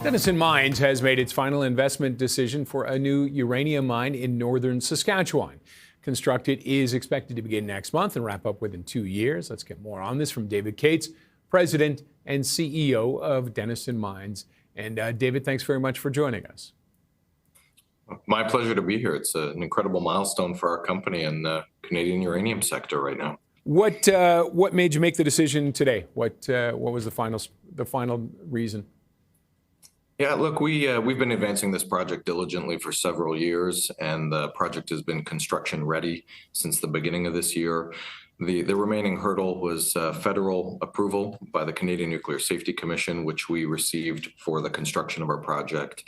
Denison Mines has made its final investment decision for a new uranium mine in northern Saskatchewan. Construction is expected to begin next month and wrap up within 2 years. Let's get more on this from David Cates, President and CEO of Denison Mines. And David, thanks very much for joining us. My pleasure to be here. It's an incredible milestone for our company and the Canadian uranium sector right now. What made you make the decision today? What was the final reason? Yeah, look, we've been advancing this project diligently for several years, and the project has been construction ready since the beginning of this year. The remaining hurdle was federal approval by the Canadian Nuclear Safety Commission, which we received for the construction of our project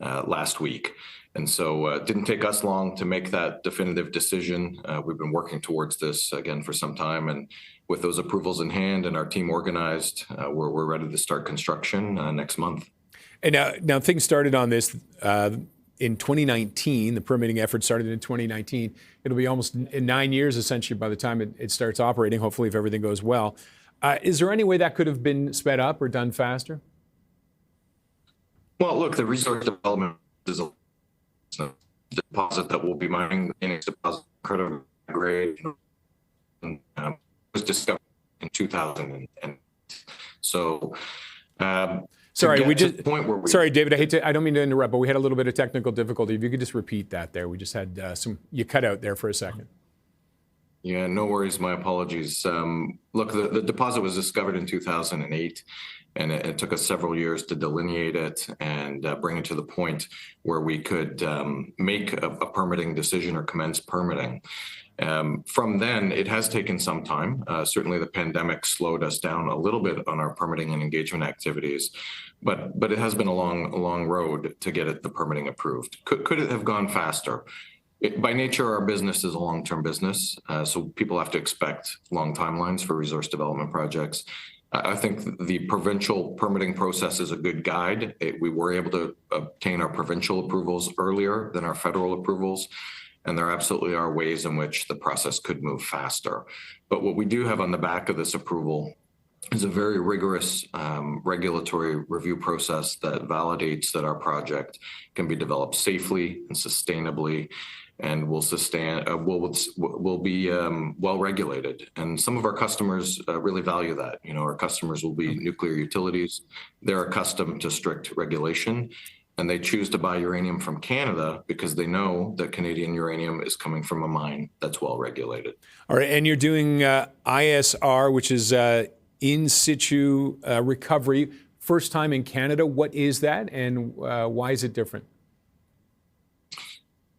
last week. And so it didn't take us long to make that definitive decision. We've been working towards this again for some time, and with those approvals in hand and our team organized, we're ready to start construction next month. And now things started on this in 2019. The permitting effort started in 2019. It'll be almost 9 years, essentially, by the time it starts operating, hopefully, if everything goes well. Is there any way that could have been sped up or done faster? Well, look, the resource development is a deposit that we'll be mining. The Phoenix deposit, incredibly grade, was discovered in 2000. And so... Sorry, David, I don't mean to interrupt, but we had a little bit of technical difficulty. If you could just repeat that there. We just had you cut out there for a second. Yeah, no worries. My apologies. Look, the deposit was discovered in 2008, and it took us several years to delineate it and bring it to the point where we could make a permitting decision or commence permitting. From then, it has taken some time. Certainly, the pandemic slowed us down a little bit on our permitting and engagement activities, but it has been a long road to get the permitting approved. Could it have gone faster? By nature, our business is a long-term business, so people have to expect long timelines for resource development projects. I think the provincial permitting process is a good guide. We were able to obtain our provincial approvals earlier than our federal approvals. And there absolutely are ways in which the process could move faster. But what we do have on the back of this approval is a very rigorous regulatory review process that validates that our project can be developed safely and sustainably, and will be well regulated. And some of our customers really value that. You know, our customers will be nuclear utilities. They're accustomed to strict regulation, and they choose to buy uranium from Canada because they know that Canadian uranium is coming from a mine that's well regulated. All right, and you're doing ISR, which is in-situ recovery, first time in Canada. What is that, and why is it different?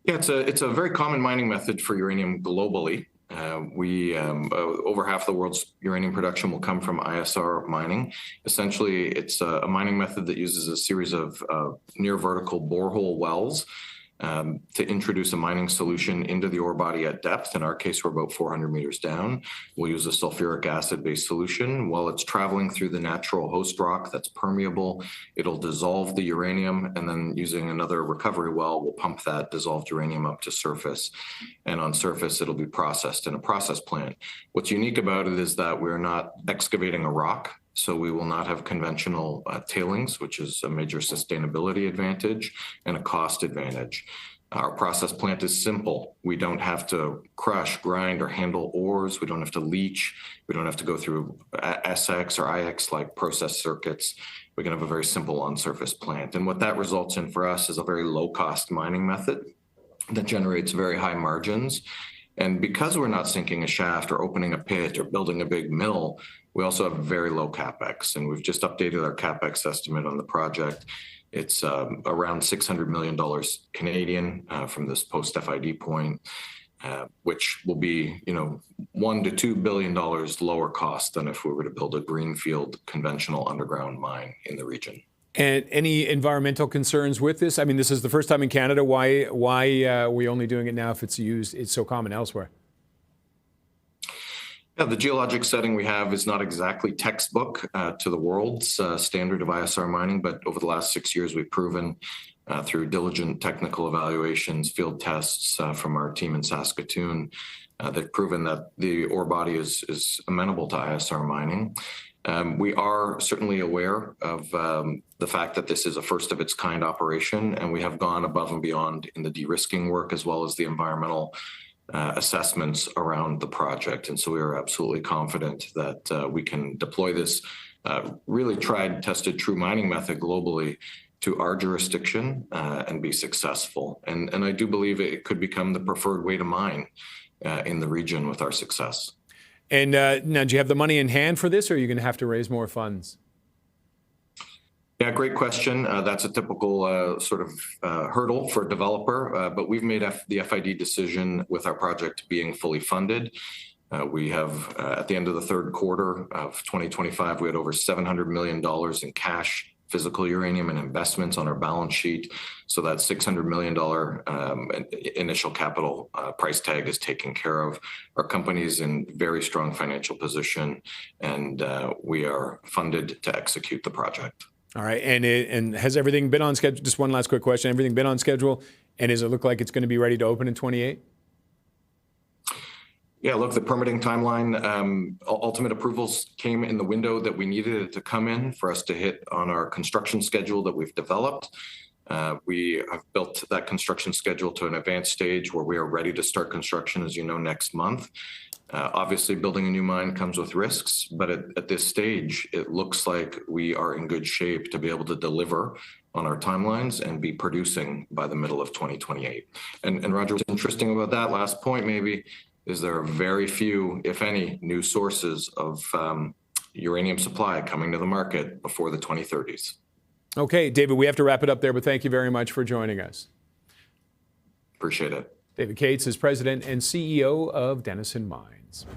Yeah, it's a very common mining method for uranium globally. Over half the world's uranium production will come from ISR mining. Essentially, it's a mining method that uses a series of near vertical borehole wells to introduce a mining solution into the ore body at depth. In our case, we're about 400 meters down. We'll use a sulfuric acid-based solution. While it's traveling through the natural host rock that's permeable, it'll dissolve the uranium, and then using another recovery well, we'll pump that dissolved uranium up to surface. And on surface, it'll be processed in a process plant. What's unique about it is that we're not excavating a rock. So we will not have conventional tailings, which is a major sustainability advantage and a cost advantage. Our process plant is simple. We don't have to crush, grind, or handle ores. We don't have to leach. We don't have to go through SX or IX-like process circuits. We can have a very simple on-surface plant. And what that results in for us is a very low-cost mining method that generates very high margins. And because we're not sinking a shaft or opening a pit or building a big mill, we also have very low CapEx. And we've just updated our CapEx estimate on the project. It's around $600 million Canadian from this post-FID point, which will be, $1 to $2 billion lower cost than if we were to build a greenfield conventional underground mine in the region. And any environmental concerns with this? I mean, this is the first time in Canada. Why are we only doing it now if it's so common elsewhere? Yeah, the geologic setting we have is not exactly textbook to the world's standard of ISR mining, but over the last 6 years, we've proven through diligent technical evaluations, field tests from our team in Saskatoon, they've proven that the ore body is amenable to ISR mining. We are certainly aware of the fact that this is a first of its kind operation, and we have gone above and beyond in the de-risking work as well as the environmental assessments around the project. And so we are absolutely confident that we can deploy this really tried, tested, true mining method globally to our jurisdiction and be successful. And I do believe it could become the preferred way to mine in the region with our success. And now, do you have the money in hand for this, or are you going to have to raise more funds? Yeah, great question. That's a typical sort of hurdle for a developer, but we've made the FID decision with our project being fully funded. We have, at the end of the third quarter of 2025, we had over $700 million in cash, physical uranium and investments on our balance sheet. So that $600 million initial capital price tag is taken care of. Our company is in very strong financial position, and we are funded to execute the project. All right. And has everything been on schedule? Just one last quick question. Everything been on schedule? And does it look like it's going to be ready to open in 28? Yeah, look, the permitting timeline, ultimate approvals came in the window that we needed it to come in for us to hit on our construction schedule that we've developed. We have built that construction schedule to an advanced stage where we are ready to start construction, as you know, next month. Obviously, building a new mine comes with risks, but at this stage, it looks like we are in good shape to be able to deliver on our timelines and be producing by the middle of 2028. And Roger, what's interesting about that last point maybe is there are very few, if any, new sources of uranium supply coming to the market before the 2030s. Okay, David, we have to wrap it up there, but thank you very much for joining us. Appreciate it. David Cates is president and CEO of Denison Mines.